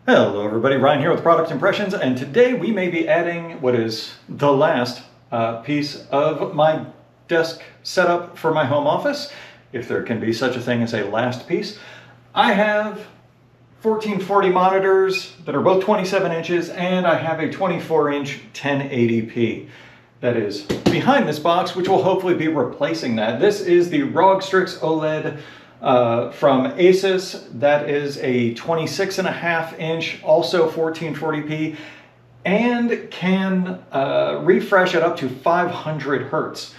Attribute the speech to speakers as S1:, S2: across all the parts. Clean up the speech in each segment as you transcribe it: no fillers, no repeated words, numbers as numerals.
S1: Hello everybody, Ryan here with Product Impressions, and today we may be adding what is the last piece of my desk setup for my home office, if there can be such a thing as a last piece. I have 1440 monitors that are both 27 inches, and I have a 24-inch 1080p. That is behind this box, which will hopefully be replacing that. This is the ROG Stryx OLED from ASUS. That is a 26.5-inch, also 1440p, and can refresh it up to 500 hertz.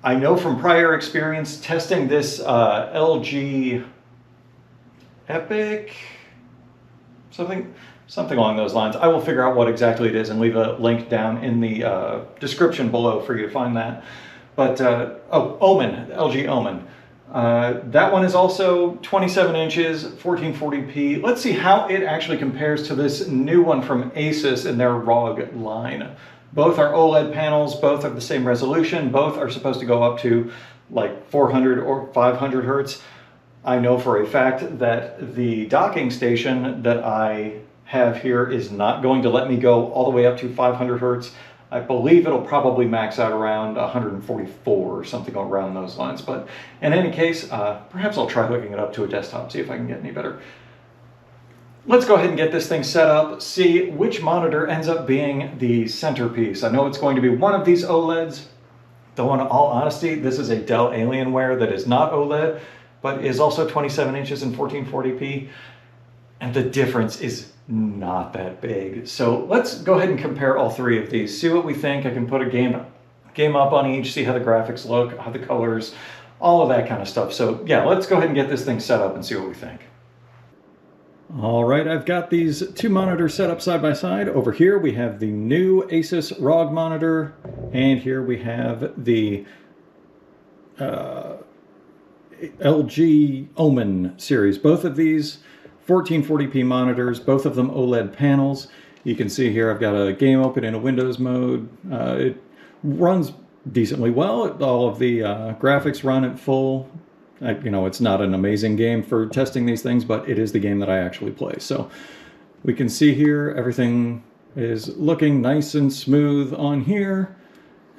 S1: I know from prior experience testing this LG Epic, something along those lines. I will figure out what exactly it is and leave a link down in the description below for you to find that. But, oh, Omen, LG Omen. That one is also 27 inches, 1440p. Let's see how it actually compares to this new one from ASUS in their ROG line. Both are OLED panels, both have the same resolution, both are supposed to go up to like 400 or 500 hertz. I know for a fact that the docking station that I have here is not going to let me go all the way up to 500 hertz. I believe it'll probably max out around 144 or something around those lines. But in any case, perhaps I'll try hooking it up to a desktop, see if I can get any better. Let's go ahead and get this thing set up, see which monitor ends up being the centerpiece. I know it's going to be one of these OLEDs, though in all honesty, this is a Dell Alienware that is not OLED, but is also 27 inches and 1440p. And the difference is not that big. So let's go ahead and compare all three of these, see what we think. I can put a game up on each, see how the graphics look, how the colors, all of that kind of stuff. So yeah, let's go ahead and get this thing set up and see what we think. All right, I've got these two monitors set up side by side. Over here we have the new ASUS ROG monitor, and here we have the LG Omen series. Both of these 1440p monitors, both of them OLED panels. You can see here I've got a game open in a Windows mode. It runs decently well. All of the graphics run at full. You know, it's not an amazing game for testing these things, but it is the game that I actually play. So we can see here everything is looking nice and smooth on here.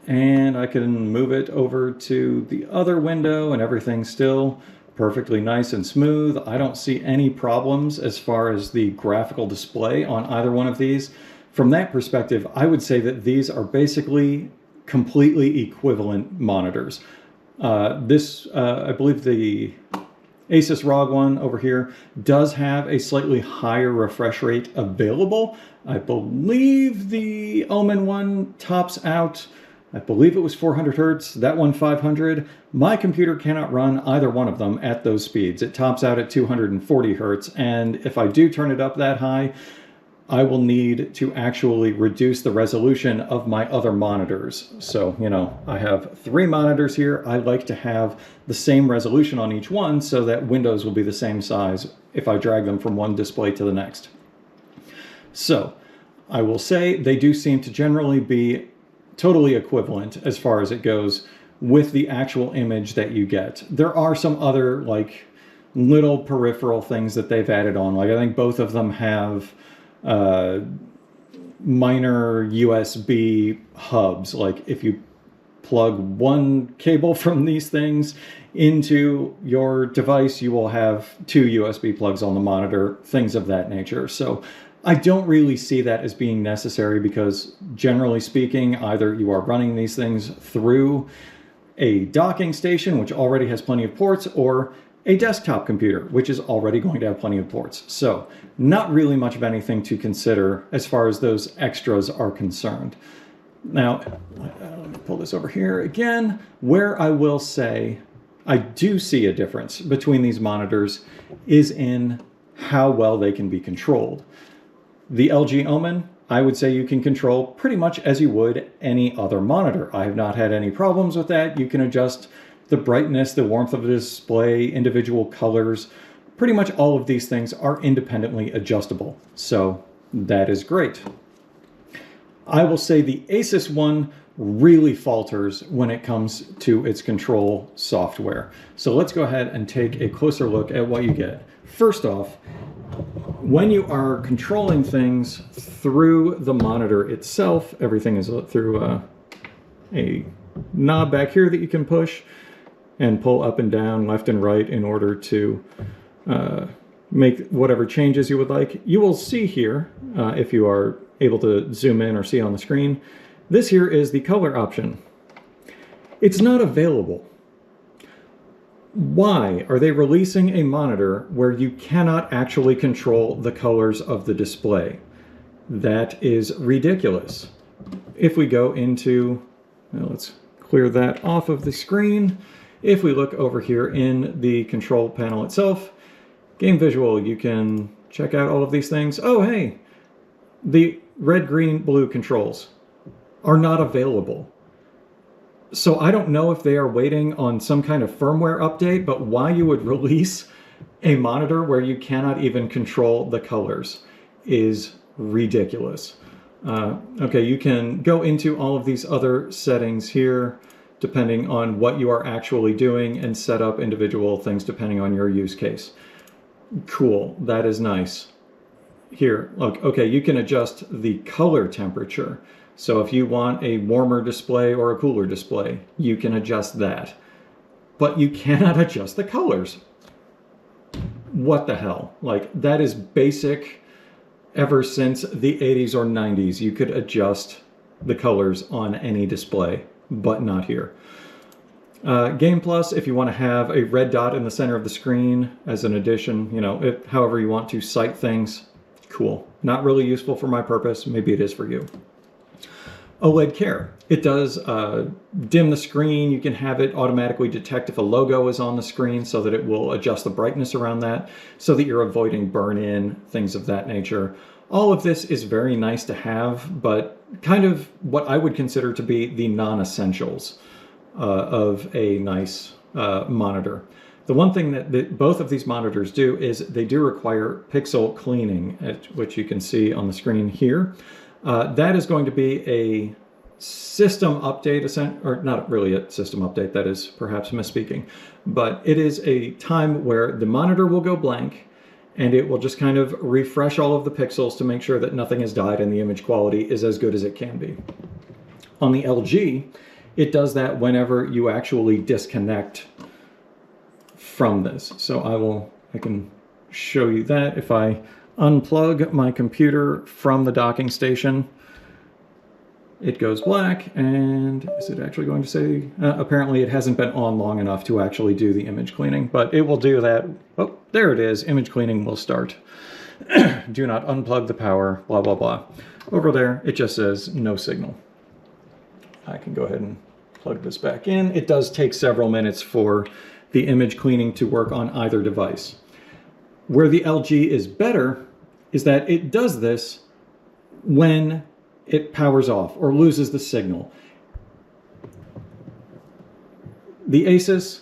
S1: And I can move it over to the other window and everything's still perfectly nice and smooth. I don't see any problems as far as the graphical display on either one of these. From that perspective, I would say that these are basically completely equivalent monitors. I believe the ASUS ROG one over here does have a slightly higher refresh rate available. I believe the Omen one tops out, I believe it was 400 hertz, that one 500. My computer cannot run either one of them at those speeds. It tops out at 240 hertz, and if I do turn it up that high, I will need to actually reduce the resolution of my other monitors. So, you know, I have three monitors here. I like to have the same resolution on each one so that windows will be the same size if I drag them from one display to the next. So, I will say they do seem to generally be totally equivalent as far as it goes with the actual image that you get. There are some other like little peripheral things that they've added on. Like I think both of them have minor USB hubs. Like if you plug one cable from these things into your device, you will have two USB plugs on the monitor, things of that nature. So I don't really see that as being necessary because generally speaking, either you are running these things through a docking station, which already has plenty of ports, or a desktop computer, which is already going to have plenty of ports. So not really much of anything to consider as far as those extras are concerned. Now, let me pull this over here again, where I will say I do see a difference between these monitors is in how well they can be controlled. The LG Omen, I would say you can control pretty much as you would any other monitor. I have not had any problems with that. You can adjust the brightness, the warmth of the display, individual colors. Pretty much all of these things are independently adjustable. So that is great. I will say the ASUS one really falters when it comes to its control software. So let's go ahead and take a closer look at what you get. First off, When you are controlling things through the monitor itself, everything is through a knob back here that you can push and pull up and down, left and right in order to make whatever changes you would like. You will see here, if you are able to zoom in or see on the screen, this here is the color option. It's not available. Why are they releasing a monitor where you cannot actually control the colors of the display? That is ridiculous. If we go into, well, let's clear that off of the screen. If we look over here in the control panel itself, game visual, you can check out all of these things. Oh, hey, the red, green, blue controls are not available. So I don't know if they are waiting on some kind of firmware update, but why you would release a monitor where you cannot even control the colors is ridiculous. Okay, you can go into all of these other settings here, depending on what you are actually doing, and set up individual things depending on your use case. Cool, that is nice. Here, look, okay, you can adjust the color temperature. So if you want a warmer display or a cooler display, you can adjust that. But you cannot adjust the colors. What the hell? Like, that is basic ever since the 80s or 90s. You could adjust the colors on any display, but not here. Game Plus, if you want to have a red dot in the center of the screen as an addition, you know, however you want to cite things, cool. Not really useful for my purpose. Maybe it is for you. OLED Care. It does dim the screen. You can have it automatically detect if a logo is on the screen so that it will adjust the brightness around that so that you're avoiding burn-in, things of that nature. All of this is very nice to have, but kind of what I would consider to be the non-essentials of a nice monitor. The one thing that both of these monitors do is they do require pixel cleaning, which you can see on the screen here. That is going to be a system update, or not really a system update, that is perhaps misspeaking, but it is a time where the monitor will go blank and it will just kind of refresh all of the pixels to make sure that nothing has died and the image quality is as good as it can be. On the LG, it does that whenever you actually disconnect from this. So I can show you that. If I unplug my computer from the docking station, it goes black, and is it actually going to say, apparently it hasn't been on long enough to actually do the image cleaning, but it will do that. Oh, there it is. Image cleaning will start. Do not unplug the power, blah, blah, blah. Over there, it just says no signal. I can go ahead and plug this back in. It does take several minutes for the image cleaning to work on either device. Where the LG is better is that it does this when it powers off or loses the signal. The ASUS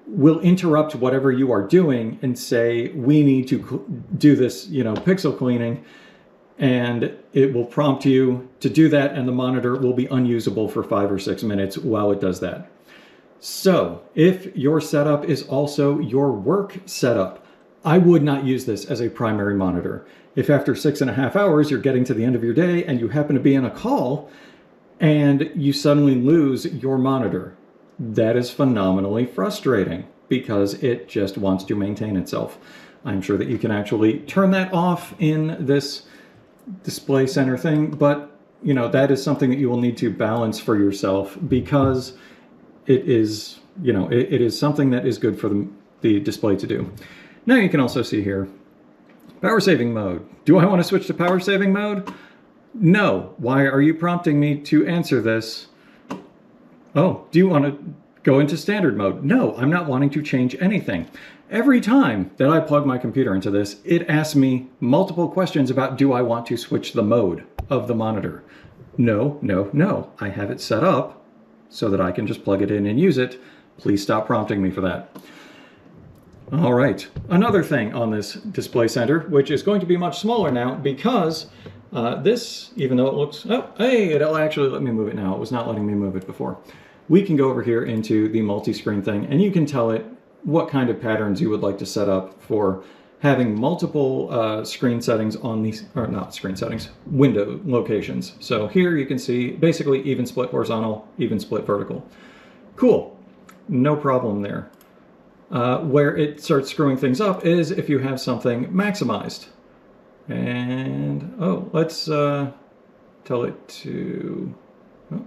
S1: will interrupt whatever you are doing and say, we need to do this, you know, pixel cleaning, and it will prompt you to do that, and the monitor will be unusable for 5 or 6 minutes while it does that. So if your setup is also your work setup, I would not use this as a primary monitor. If after 6.5 hours you're getting to the end of your day and you happen to be in a call and you suddenly lose your monitor, that is phenomenally frustrating because it just wants to maintain itself. I'm sure that you can actually turn that off in this display center thing, but you know, that is something that you will need to balance for yourself because it is, you know, it is something that is good for the display to do. Now you can also see here, power saving mode. Do I want to switch to power saving mode? No. Why are you prompting me to answer this? Oh, do you want to go into standard mode? No, I'm not wanting to change anything. Every time that I plug my computer into this, it asks me multiple questions about, do I want to switch the mode of the monitor? No, no, no. I have it set up so that I can just plug it in and use it. Please stop prompting me for that. All right, another thing on this display center, which is going to be much smaller now because this, even though it looks, oh, hey, it'll actually let me move it now. It was not letting me move it before. We can go over here into the multi-screen thing and you can tell it what kind of patterns you would like to set up for having multiple screen settings on these, or not screen settings, window locations. So here you can see basically even split horizontal, even split vertical. Cool, no problem there. Where it starts screwing things up is if you have something maximized. And, oh, let's tell it to, oh,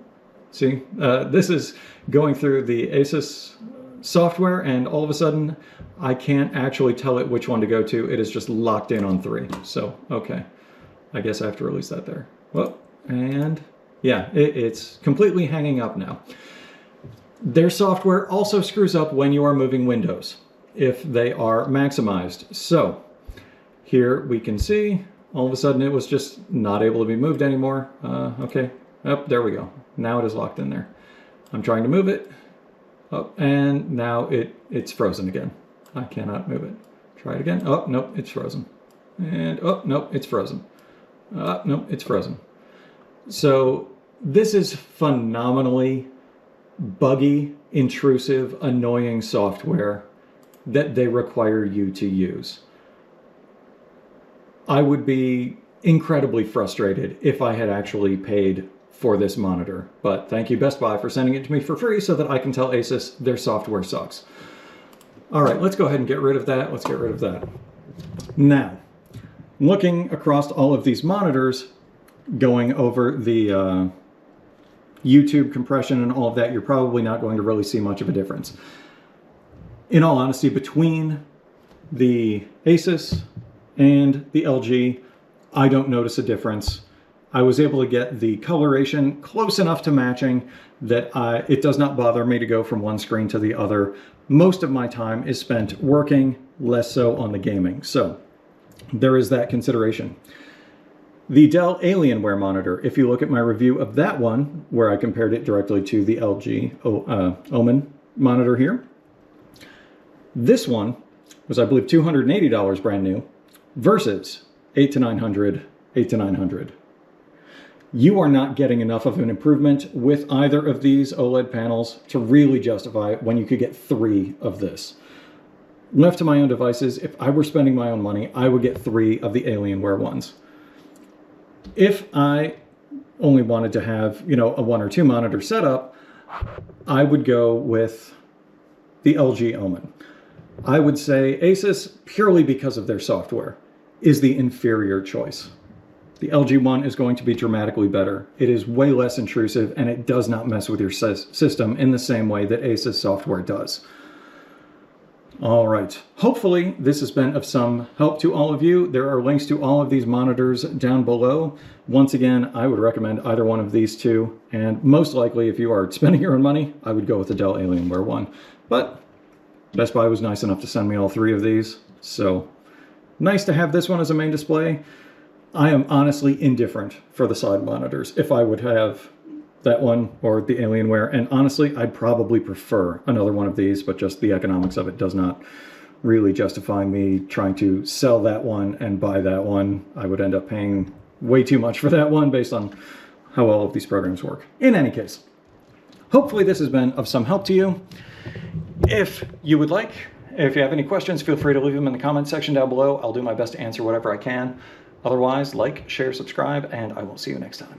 S1: see, this is going through the ASUS software, and all of a sudden I can't actually tell it which one to go to. It is just locked in on 3. So, okay, I guess I have to release that there. Well, and yeah, it's completely hanging up now. Their software also screws up when you are moving windows, if they are maximized. So here we can see, all of a sudden it was just not able to be moved anymore. Okay, oh, there we go. Now it is locked in there. I'm trying to move it. Oh, and now it's frozen again. I cannot move it. Try it again. Oh, nope, it's frozen. And, oh, nope, it's frozen. Nope, it's frozen. So this is phenomenally buggy, intrusive, annoying software that they require you to use. I would be incredibly frustrated if I had actually paid for this monitor, but thank you Best Buy for sending it to me for free so that I can tell ASUS their software sucks. All right, let's go ahead and get rid of that. Let's get rid of that. Now, looking across all of these monitors, going over the YouTube compression and all of that, you're probably not going to really see much of a difference. In all honesty, between the ASUS and the LG, I don't notice a difference. I was able to get the coloration close enough to matching that it does not bother me to go from one screen to the other. Most of my time is spent working, less so on the gaming. So there is that consideration. The Dell Alienware monitor, if you look at my review of that one, where I compared it directly to the LG Omen monitor here, this one was, I believe, $280 brand new versus $800 to $900. You are not getting enough of an improvement with either of these OLED panels to really justify it when you could get 3 of this. Left to my own devices, if I were spending my own money, I would get 3 of the Alienware ones. If I only wanted to have, you know, a 1 or 2 monitor setup, I would go with the LG Omen. I would say ASUS, purely because of their software, is the inferior choice. The LG one is going to be dramatically better. It is way less intrusive, and it does not mess with your system in the same way that ASUS software does. All right, hopefully this has been of some help to all of you. There are links to all of these monitors down below. Once again, I would recommend either one of these two, and most likely if you are spending your own money, I would go with the Dell Alienware one. But Best Buy was nice enough to send me all 3 of these, so nice to have this one as a main display. I am honestly indifferent for the side monitors. If I would have that one or the Alienware, and honestly, I'd probably prefer another one of these, but just the economics of it does not really justify me trying to sell that one and buy that one. I would end up paying way too much for that one based on how all of these programs work. In any case, hopefully this has been of some help to you. If you would like, if you have any questions, feel free to leave them in the comment section down below. I'll do my best to answer whatever I can. Otherwise, like, share, subscribe, and I will see you next time.